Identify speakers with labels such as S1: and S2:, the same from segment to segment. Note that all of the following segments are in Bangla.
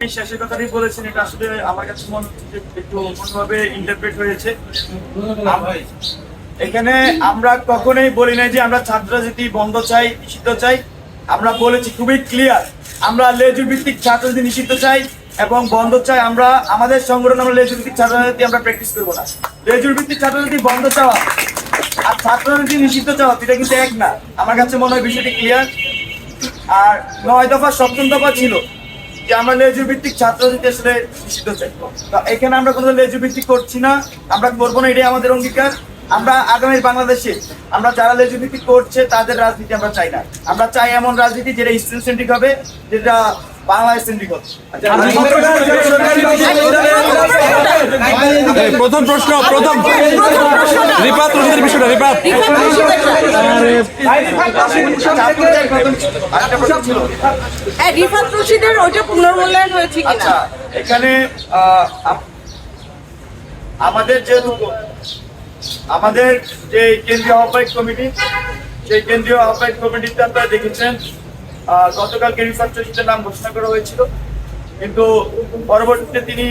S1: শেষের কথাটি বলেছেন, এটা আসলে আমার কাছে মনে হচ্ছে যে একটু অন্যভাবে ইন্টারপ্রেট হয়েছে। এখানে আমরা কখনোই বলি নাই যে আমরা ছাত্র রাজনীতি বন্ধ চাই, নিষিদ্ধ চাই। আমরা বলেছি খুবই ক্লিয়ার, আমরা লেজুর ভিত্তিক ছাত্র রাজনীতি নিষিদ্ধ চাই এবং বন্ধ চাই। আমরা আমাদের সংগঠন আমরা লেজুর ভিত্তিক ছাত্র রাজনীতি আমরা প্র্যাকটিস করবো না। লেজুর ভিত্তিক ছাত্র রাজনীতি বন্ধ চাওয়া আর ছাত্র রাজনীতি নিষিদ্ধ চাওয়া এটা কিন্তু এক না। আমার কাছে মনে হয় বিষয়টি ক্লিয়ার। আর 9 দফা 7ম দফা ছিল যে আমরা লেজুর ভিত্তিক ছাত্র রাজনীতি আসলে নিষিদ্ধ চাই। তো এখানে আমরা কোনো লেজুর ভিত্তিক করছি না, আমরা করবো না, এটাই আমাদের অঙ্গীকার। আমরা আগামী বাংলাদেশে আমরা যারা লেজুর ভিত্তিক করছে তাদের রাজনীতি আমরা চাই না। আমরা চাই এমন রাজনীতি যেটা স্টুডেন্ট সেন্ট্রিক হবে, যেটা বাংলাদেশ সেন্ট্রিক হবে।
S2: প্রথম রিপাত রশিদের বিষয়টা
S3: রিফাত রশিদের ওইটা পুনর্মূল্যায়ন হয়েছে কিনা?
S1: আচ্ছা, এখানে আমাদের যে কেন্দ্রীয় আহ্বায়ক কমিটি, সেই কেন্দ্রীয় আহ্বায়ক কমিটিতে আপনারা দেখেছেন গতকালকে রিফাত রশিদের নাম ঘোষণা করা হয়েছিল, কিন্তু পরবর্তীতে তিনি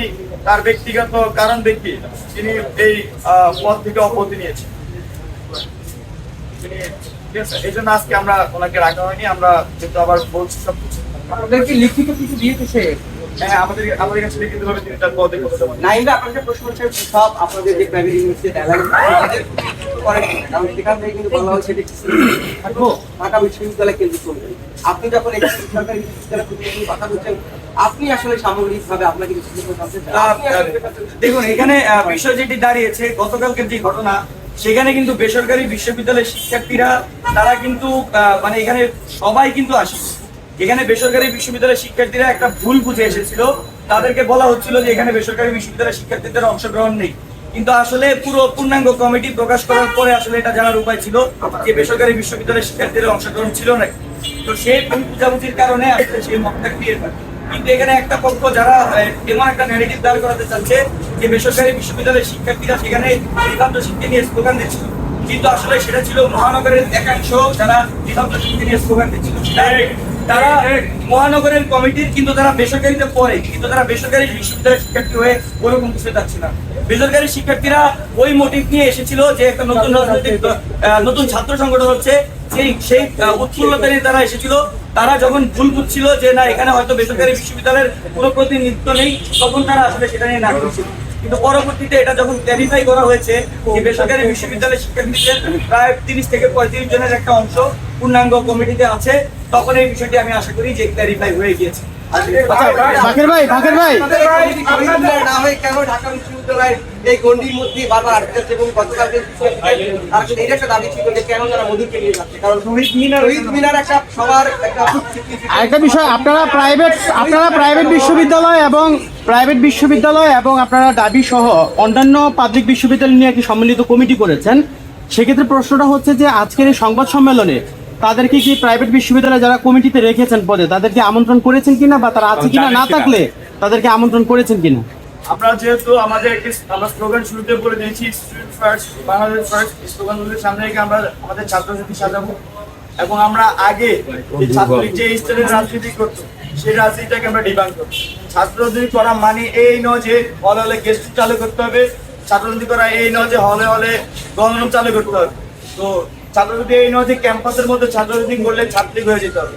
S1: তার ব্যক্তিগত কারণ দেখিয়ে তিনি এই পদ থেকে অব্যাহতি নিয়েছেন। এই জন্য আজকে আমরা ওনাকে রাখা হয়নি। আমরা কিন্তু আবার বলছি সবকিছু
S4: আপনাদেরকে লিখিত কিছু দিয়েছে সে?
S1: হ্যাঁ, আমাদের কাছে লিখিতভাবে তিনি তার পদে কথা বলেন।
S4: নাইমরা আপনাদের প্রশ্ন হচ্ছে সব আপনাদের যে প্রাইভেট ইউনিভার্সিটি ডায়ালগ করে, কারণ সেখান থেকে কিন্তু বলা হচ্ছে যে থাকবো ঢাকা বিশ্ববিদ্যালয় কেন্দ্রিক করবে। আপনি যখন এই সরকারি বিশ্ববিদ্যালয় প্রতিনিধি কথা বলছেন, আপনি আসলে সামগ্রিকভাবে আপনাকে
S1: দেখুন, এখানে বিষয় যেটি দাঁড়িয়েছে গতকালকের যে ঘটনা, সেখানে কিন্তু বেসরকারি বিশ্ববিদ্যালয়ের শিক্ষার্থীরা তারা কিন্তু মানে এখানে সবাই কিন্তু আসে। এখানে বেসরকারি বিশ্ববিদ্যালয়ের শিক্ষার্থীরা একটা ভুল বুঝে এসেছিল, তাদেরকে বলা হচ্ছিল যে এখানে বেসরকারি বিশ্ববিদ্যালয়ের শিক্ষার্থীদের অংশগ্রহণ নেই। কিন্তু আসলে পূর্ণাঙ্গ কমিটি প্রকাশ করার পরে আসলে এটা জানার উপায় ছিল যে বেসরকারি বিশ্ববিদ্যালয়ের শিক্ষার্থীদের অংশগ্রহণ ছিল না। তো সেই ভুল বুঝাবুঝির কারণে আসলে সেই মতটা ক্লিয়ার হয়। কিন্তু এখানে একটা পক্ষ যারা এমন একটা ন্যারেটিভ দাঁড় করাতে চাচ্ছে যে বেসরকারি বিশ্ববিদ্যালয়ের শিক্ষার্থীরা সেখানে রিফাত রশিদকে নিয়ে স্লোগান দিচ্ছিল, কিন্তু আসলে সেটা ছিল মহানগরের একাংশ যারা রিফাত রশিদকে নিয়ে স্লোগান দিচ্ছিল। তারা মহানগরের কমিটির, কিন্তু তারা বেসরকারিতে পড়ে, কিন্তু তারা বেসরকারি বিশ্ববিদ্যালয়ের শিক্ষার্থী হয়ে ওরকম কিছু যাচ্ছে না। বেসরকারি শিক্ষার্থীরা ওই মোটিভ নিয়ে এসেছিল যে একটা নতুন রাজনৈতিক নতুন ছাত্র সংগঠন হচ্ছে, সেই উৎফুল্লতা নিয়ে তারা এসেছিল। তারা যখন ভুল বুঝছিল যে না এখানে হয়তো বেসরকারি বিশ্ববিদ্যালয়ের কোনো প্রতিনিধিত্ব নেই, তখন তারা আসলে সেটা নিয়ে না করেছিল। কিন্তু পরবর্তীতে এটা যখন ক্ল্যারিফাই করা হয়েছে যে বেসরকারি বিশ্ববিদ্যালয়ের শিক্ষার্থীদের প্রায় 30 থেকে 35 জনের একটা অংশ পূর্ণাঙ্গ কমিটিতে আছে, তখন এই বিষয়টি আমি আশা করি যে ক্ল্যারিফাই হয়ে গিয়েছে।
S2: বাকের ভাই
S4: না হয় কেন ঢাকা বিশ্ববিদ্যালয়ের এই গণ্ডির মধ্যে বারবার আটকাচ্ছে এবং গতকালকে এটা একটা দাবি ছিল যে কেন তারা মোদীকে নিয়ে যাচ্ছে, কারণ শহীদ মিনার একটা সবার
S2: আরেকটা বিষয়, আপনারা প্রাইভেট বিশ্ববিদ্যালয় এবং আপনারা দাবি সহ অন্যান্য পাবলিক বিশ্ববিদ্যালয় নিয়ে একটি সম্মিলিত কমিটি করেছেন। সেক্ষেত্রে প্রশ্নটা হচ্ছে যে আজকের এই সংবাদ সম্মেলনে তাদেরকে কি প্রাইভেট বিশ্ববিদ্যালয়ে যারা কমিটিতে রেখেছেন পদে তাদেরকে আমন্ত্রণ করেছেন কিনা, বা তারা আছে কিনা, না থাকলে তাদেরকে আমন্ত্রণ করেছেন কিনা?
S1: আমরা যেহেতু আমরা স্লোগান শুরুতে বলে দিয়েছি স্টুডেন্ট ফার্স্ট, বাংলাদেশ ফার্স্ট, স্লোগানগুলির সামনে রেখে আমরা আমাদের ছাত্রছাত্রী সাজাবো এবং আমরা আগে ছাত্রলীগ যে স্টাইলের রাজনীতি করতো সেই রাজনীতিটাকে আমরা ডিবাঙ্ক করবো। ছাত্র রাজনীতি করা মানে এই নয় যে হলে হলে গেস্ট চালু করতে হবে, ছাত্র রাজনীতি করা এই নয় যে হলে হলে গণরুম চালু করতে হবে। তো ছাত্র রাজনীতি এই নয় যে ক্যাম্পাসের মধ্যে ছাত্র রাজনীতি করলে ছাত্রলীগ হয়ে যেতে হবে।